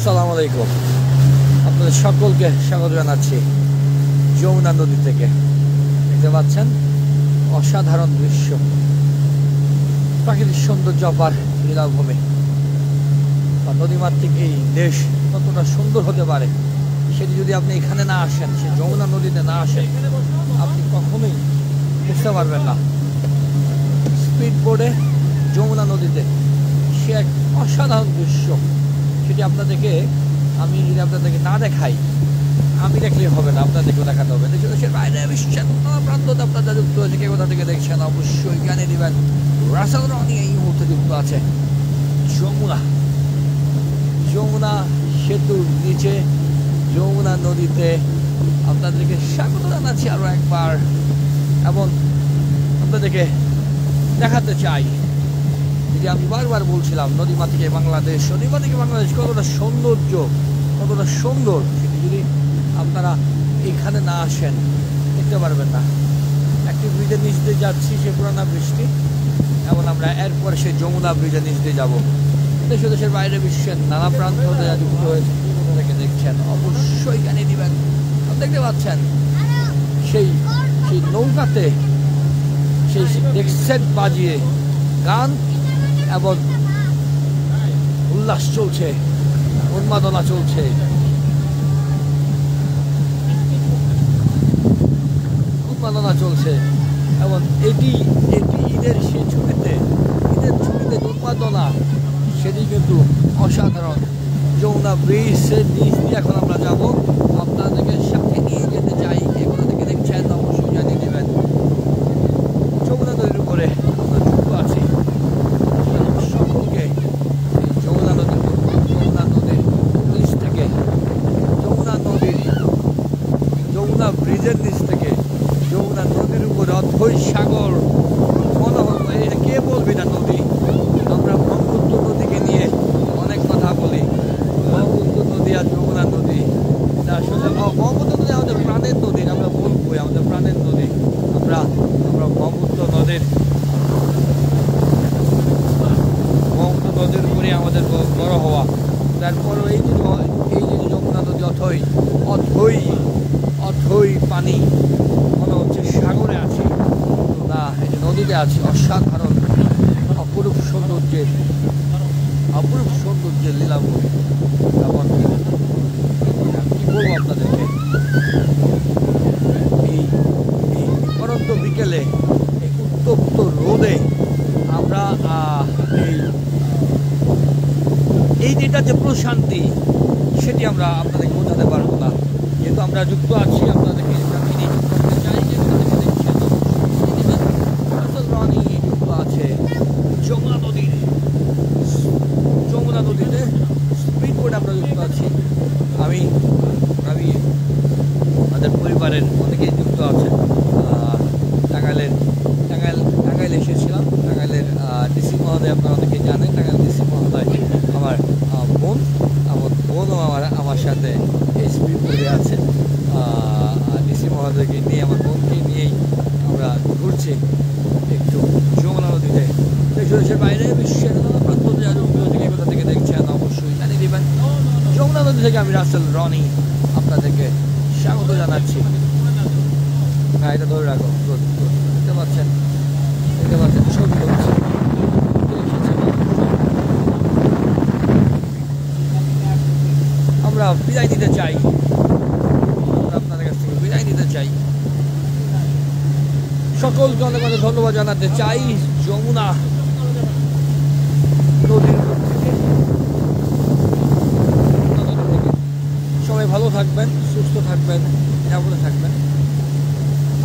আসসালামু আলাইকুম। আপনাদের সকলকে স্বাগত জানাচ্ছি যমুনা নদী থেকে। দেখতে পাচ্ছেন অসাধারণ দৃশ্য, প্রাকৃতিক সৌন্দর্য, অপার লীলাভূমি। নদীমাতৃক এই দেশ কতটা সুন্দর হতে পারে সেটি যদি আপনি এখানে না আসেন, সে যমুনা নদীতে না আসেন, আপনি কখনোই বুঝতে পারবেন না। স্পিড বোর্ডে যমুনা নদীতে সে এক অসাধারণ দৃশ্য, সেটি আপনাদেরকে আমি যদি আপনাদেরকে না দেখাই, আমি দেখলেই হবে না, আপনাদেরকেও দেখাতে হবে। দেশের বাইরে বিশ্বের নানা প্রান্ততে আপনারা যুক্ত হয়েছে, কে কোথা থেকে দেখছেন অবশ্যই জানিয়ে দিবেন। রাসেল রনি এই মুহূর্তে যুক্ত আছে যমুনা সেতুর নিচে যমুনা নদীতে। আপনাদেরকে স্বাগত জানাচ্ছি আরো একবার, এবং আপনাদেরকে দেখাতে চাই যে আমি বারবার বলছিলাম নদীমাতৃকে বাংলাদেশ, নদীমাতৃকে বাংলাদেশ কতটা সৌন্দর্য, কতটা সুন্দর, সেটি যদি আপনারা এখানে না আসেন দেখতে পারবেন না। একটি ব্রিজের নিচ দিয়ে যাচ্ছি, সে পুরানা বৃষ্টি, এবং আমরা এরপরে সেই যমুনা ব্রিজের নিচ দিয়ে যাবো। দেশের বাইরে বিশ্বের নানা প্রান্ত হতে যুক্ত হয়েছে, থেকে দেখছেন অবশ্যই জানিয়ে দিবেন। দেখতে পাচ্ছেন সেই নৌকাতে সেই ডেক্সেট বাজিয়ে গান এবং উল্লাস চলছে, উন্মাদনা চলছে। এবং এটি ঈদের সেই ছুটিতে উন্মাদনা, সেটি কিন্তু অসাধারণ। যমুনা ব্রিজের নিচ দিয়ে এখন আমরা যাব, আপনাদেরকে সাথে নিয়ে যেতে চাই। এগুলো থেকে দেখছেন অবশ্যই জানিয়ে দেবেন। যমুনা নদীর উপরে আমরা যুক্ত আছি, সকলকে যমুনা নদীর নিচ থেকে, যমুনা ব্রিজের নিচ থেকে যমুনা নদীর উপরে অথই সাগর মনে হলো। এটা কে বলবি না নদী? আমরা ব্রহ্মপুত্র নদীকে নিয়ে অনেক কথা বলি, ব্রহ্মপুত্র নদী আর যমুনা নদী। আসলে ব্রহ্মপুত্র নদী আমাদের প্রাণের নদী, আমরা বলবো আমাদের প্রাণের নদী। আমরা ব্রহ্মপুত্র নদীর উপরে আমাদের বড় হওয়া। তারপর এই যে যমুনা নদী অথই পানি, মনে হচ্ছে সাগরে আছি না, এই যে নদীতে আছি। অসাধারণ অপরূপ সৌন্দর্যের লীলাভূমি। এবং কি বলবো আপনাদেরকে, এই অনন্ত বিকেলে এই উত্তপ্ত রোদে আমরা এই যেটা যে প্রশান্তি, সেটি আমরা আপনাদেরকে বোঝাতে পারবো না, যেহেতু আমরা যুক্ত আছি। আপনাদেরকে চাই যে যুক্ত আছে যমুনা নদীতে স্পিড বোর্ডে আমরা যুক্ত আছি। আমি আমাদের পরিবারের অনেকেই যুক্ত আছে। টাঙ্গাইল এসেছিলাম। টাঙ্গাইলের ডিসি মহোদয় আপনারা অনেকেই জানেন। টাঙ্গাইল ডিসি মহোদয় আমার বোনও আমার সাথে এই স্পিড বোর্ডে আছে। ডিসি মহোদয়কে নিয়ে, আমার বোনকে নিয়েই আমরা ঘুরছি একটু যমুনা নদীতে। দেশের বাইরে বিশ্বের নানা প্রান্ত থেকে কোথা থেকে দেখছেন অবশ্যই জানিয়ে দিবেন। যমুনা নদী থেকে আমি রাসেল রনি আপনাদেরকে স্বাগত জানাচ্ছি। হ্যাঁ, এটা ধরে রাখো। দেখতে পাচ্ছেন ছবি হচ্ছে। আমরা বিদায় নিতে চাই, আপনাদের কাছ থেকে বিদায় নিতে চাই। সকলকে অনেক অনেক ধন্যবাদ জানাতে চাই যমুনা নদীর থেকে। সবাই ভালো থাকবেন, সুস্থ থাকবেন, নিরাপদে থাকবেন।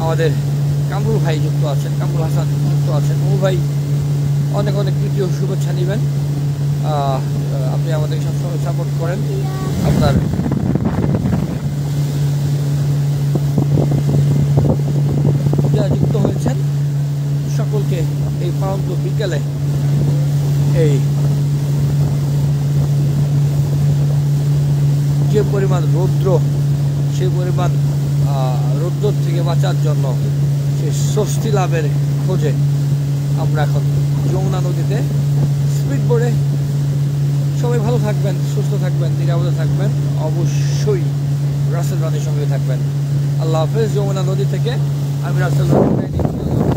আমাদের কামরুল ভাই যুক্ত আছেন, কামরুল হাসান যুক্ত আছেন। ও ভাই অনেক প্রীতি ও শুভেচ্ছা নেবেন। আপনি আমাদেরকে সবসময় সাপোর্ট করেন। আপনার যারা যুক্ত হয়েছেন সকলকে এই পারন্ত বিকেলে এই যে পরিমাণ রৌদ্র, সেই পরিমাণ রৌদ্র থেকে বাঁচার জন্য সেই স্বস্তি লাভের খোঁজে আমরা এখন যমুনা নদীতে স্পিড বোর্ডে সবাই ভালো থাকবেন, সুস্থ থাকবেন, নিরাপদে থাকবেন, অবশ্যই রাসেল রানীর সঙ্গে থাকবেন। আল্লাহ হাফেজ। যমুনা নদী থেকে আমি রাসেল রানী।